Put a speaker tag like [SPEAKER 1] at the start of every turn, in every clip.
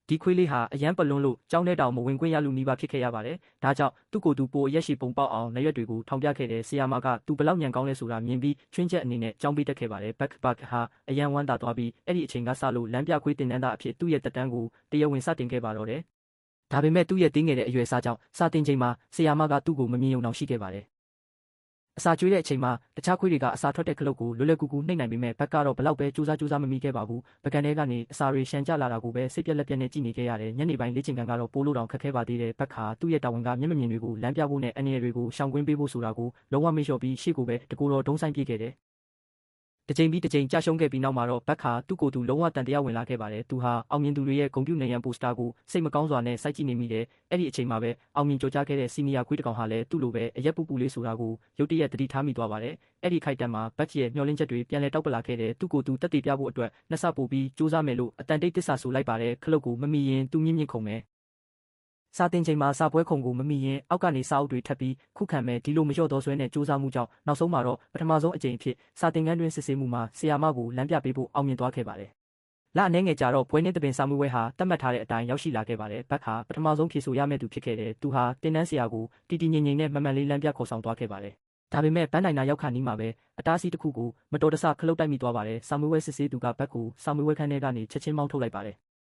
[SPEAKER 1] ဒီခွေးလေးဟာအရန်ပလွန်းလို့ကျောင်းထဲတောင်မဝင်ခွင့်ရလူနီးပါးဖြစ်ခဲ့ရပါတယ်။ဒါကြောင့်သူ့ကိုယ်သူပိုအရက်ရှိပုံပေါက်အောင်လက်ရွက်တွေကိုထောင်ပြခဲ့တဲ့ဆီယာမာကသူဘလောက်ညံကောင်းလဲဆိုတာမြင်ပြီးချွင်းချက်အနေနဲ့ကျောင်းပေးတက်ခဲ့ပါတယ်။ဘတ်ဟာအရန်ဝမ်းသာသွားပြီးအဲ့ဒီအချိန်ကစလို့လမ်းပြခွေးတင်တန်းသားအဖြစ်သူ့ရဲ့တက်တန်းကိုတရားဝင်စတင်ခဲ့ပါတော့တယ်။ဒါပေမဲ့သူ့ရဲ့တင်းငယ်တဲ့အရွယ်စားကြောင့်စတင်ချိန်မှာဆီယာမာကသူ့ကိုမမြင်ုံတောင်ရှိခဲ့ပါတယ်။အစာကျွေးတဲ့အချိန်မှာတခြားခွေးတွေကအစာထွက်တဲ့ခလုတ်ကိုလွယ်လွယ်ကူကူနှိပ်နိုင်ပေမဲ့ဘတ်ကတော့ဘလောက်ပဲစူးစမ်းမမိခဲ့ပါဘူး။ပကံထဲကနေအစာတွေရှန်ကျလာတာကိုပဲစိတ်ပြက်လက်ပြက်နဲ့ကြည့်နေခဲ့ရတယ်။ညနေပိုင်းလေ့ကျင့်ခန်းကတော့ပိုးလို့တောင်ခက်ခဲပါသေးတယ်။ဘတ်ဟာသူ့ရဲ့တာဝန်ကမျက်မမြင်တွေကိုလမ်းပြဖို့နဲ့အန္တရာယ်တွေကိုရှောင်ကွင်းပေးဖို့ဆိုတာကိုလုံးဝမေ့လျော့ပြီးရှေ့ကိုပဲတကူတော်ဒုံးဆိုင်ပြေးခဲ့တယ်။တစ်ချိန်ပြီးတစ်ချိန်ကြာရှုံးခဲ့ပြီးနောက်မှာတော့ဘတ်ဟာသူ့ကိုယ်သူလုံးဝတန်တရားဝင်လာခဲ့ပါတယ်။သူဟာအောင်မြင်သူတွေရဲ့ဂုဏ်ပြုနေရန်ပိုစတာကိုစိတ်မကောင်းစွာနဲ့စိုက်ကြည့်နေမိတယ်။အဲ့ဒီအချိန်မှာပဲအောင်မြင်ကြော်ကြားခဲ့တဲ့စီနီယာခွေးတစ်ကောင်ဟာလည်းသူ့လိုပဲအရက်ပူပူလေးဆိုတာကိုရုတ်တရက်သတိထားမိသွားပါတယ်။အဲ့ဒီခိုက်တန်မှာဘတ်ရဲ့မျှော်လင့်ချက်တွေပြန်လည်တောက်ပလာခဲ့တဲ့သူ့ကိုယ်သူတက်တည်ပြဖို့အတွက်နှစ်ဆပိုပြီးစူးစမ်းမယ်လို့အတန်တိတ်တစ္ဆာဆိုလိုက်ပါတယ်။ခလုတ်ကိုမမိရင်သူမြင့်ခုန်မယ်စာတင်ချိန်မှာစာပွဲခုံကိုမမိရင်အောက်ကနေစာအုပ်တွေထပ်ပြီးခုခံမဲ့ဒီလိုမလျော့သောဆွဲနဲ့စူးစမ်းမှုကြောင့်နောက်ဆုံးမှာတော့ပထမဆုံးအကြိမ်အဖြစ်စာတင်ခန်းတွင်စစ်ဆေးမှုမှာဆီယာမကိုလမ်းပြပေးဖို့အောင်မြင်သွားခဲ့ပါတယ်။လအနှဲငယ်ကြာတော့ပွဲနှင်းတပင်စာမွေးဝဲဟာတတ်မှတ်ထားတဲ့အတိုင်းရောက်ရှိလာခဲ့ပါတယ်။ဘတ်ဟာပထမဆုံးဖြေဆိုရမယ့်သူဖြစ်ခဲ့တယ်။သူဟာတင်တန်းဆရာကိုတီတီငိမ့်ငိမ့်နဲ့မှန်မှန်လေးလမ်းပြခေါ်ဆောင်သွားခဲ့ပါတယ်။ဒါပေမဲ့ဘန်းနိုင်နာရောက်ခါနီးမှာပဲအတားအဆီးတစ်ခုကိုမတော်တဆခလုတ်တိုက်မိသွားပါတယ်။စာမွေးဝဲစစ်ဆေးသူကဘတ်ကိုစာမွေးဝဲခန်းထဲကနေချက်ချင်းမောင်းထုတ်လိုက်ပါတယ်။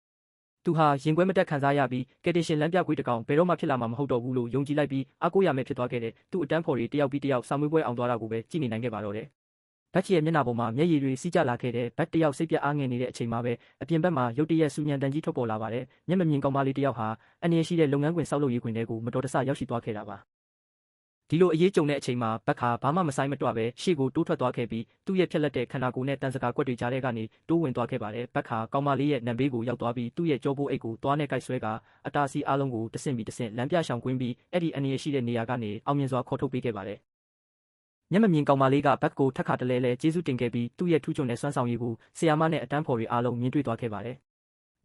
[SPEAKER 1] သူဟာရင်ခွဲမတက်ခံစားရပြီးကယ်တင်ရှင်လမ်းပြခွေးတစ်ကောင်ဘယ်တော့မှဖြစ်လာမှာမဟုတ်တော့ဘူးလို့ယုံကြည်လိုက်ပြီးအားကိုးရမယ်ဖြစ်သွားခဲ့တဲ့သူ့အတန်းဖော်တွေတယောက်ပြီးတယောက်စာမွေးပွဲအောင်သွားတာကိုပဲကြည့်နေနိုင်ခဲ့ပါတော့တယ်။ဘတ်ရဲ့မျက်နှာပေါ်မှာမျက်ရည်တွေစီးကျလာခဲ့တဲ့ဘတ်တယောက်စိတ်ပြတ်အားငယ်နေတဲ့အချိန်မှာပဲအပြင်ဘက်မှာရုတ်တရက်စူညံတန်ကြီးထွက်ပေါ်လာပါတယ်။မျက်မမြင်ကောင်မလေးတယောက်ဟာအန္တရာယ်ရှိတဲ့လုပ်ငန်းခွင်ဆောက်လုပ်ရေးခွင်ထဲကိုမတော်တဆရောက်ရှိသွားခဲ့တာပါ။ဒီလိုအရေးကြုံတဲ့အချိန်မှာဘတ်ဟာဘာမှမဆိုင်မတွပဲရှေ့ကိုတိုးထွက်သွားခဲ့ပြီးသူ့ရဲ့ဖြက်လက်တဲ့ခန္ဓာကိုယ်နဲ့တန်စကာကွက်တွေကြားထဲကနေတိုးဝင်သွားခဲ့ပါတယ်။ဘတ်ဟာကောင်မလေးရဲ့နံဘေးကိုရောက်သွားပြီးသူ့ရဲ့ကြောပိုးအိတ်ကိုသွားနဲ့ကိုက်ဆွဲကအတားစီအားလုံးကိုတဆင့်ပြီးတဆင့်လမ်းပြရှောင်ကွင်းပြီးအဲ့ဒီအန္တရာယ်ရှိတဲ့နေရာကနေအောင်မြင်စွာခေါ်ထုတ်ပေးခဲ့ပါတယ်။မျက်မမြင်ကောင်မလေးကဘတ်ကိုထပ်ခါတလဲလဲကျေးဇူးတင်ခဲ့ပြီးသူ့ရဲ့ထူးချွန်တဲ့စွမ်းဆောင်ရည်ကိုဆီယာမနဲ့အတန်းဖော်တွေအားလုံးမြင်တွေ့သွားခဲ့ပါတယ်။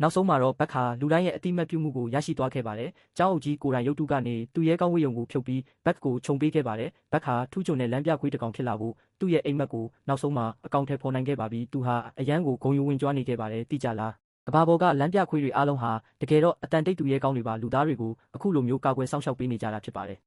[SPEAKER 1] နောက်ဆုံးမှာတော့ဘတ်ဟာလူတိုင်းရဲ့အတိမတ်ပြုမှုကိုရရှိသွားခဲ့ပါတယ်။ကျောင်းအုပ်ကြီးကိုယ်တိုင်ရုပ်တုကနေသူ့ရဲကောင်းဝိယုံကိုဖြုတ်ပြီးဘတ်ကိုခြုံပေးခဲ့ပါတယ်။ဘတ်ဟာထူးချွန်တဲ့လမ်းပြခွေးတစ်ကောင်ဖြစ်လာဖို့သူ့ရဲ့အိမ်မက်ကိုနောက်ဆုံးမှာအကောင့်ထဲပေါ်နိုင်ခဲ့ပါပြီ။သူဟာအရန်ကိုဂုဏ်ယူဝင်ကြွားနေခဲ့ပါတယ်။သိကြလား။ကဘာပေါ်ကလမ်းပြခွေးတွေအားလုံးဟာတကယ်တော့အတန်တိတ်သူရဲကောင်းတွေပါလူသားတွေကိုအခုလိုမျိုးကာကွယ်စောင့်ရှောက်ပေးနေကြတာဖြစ်ပါတယ်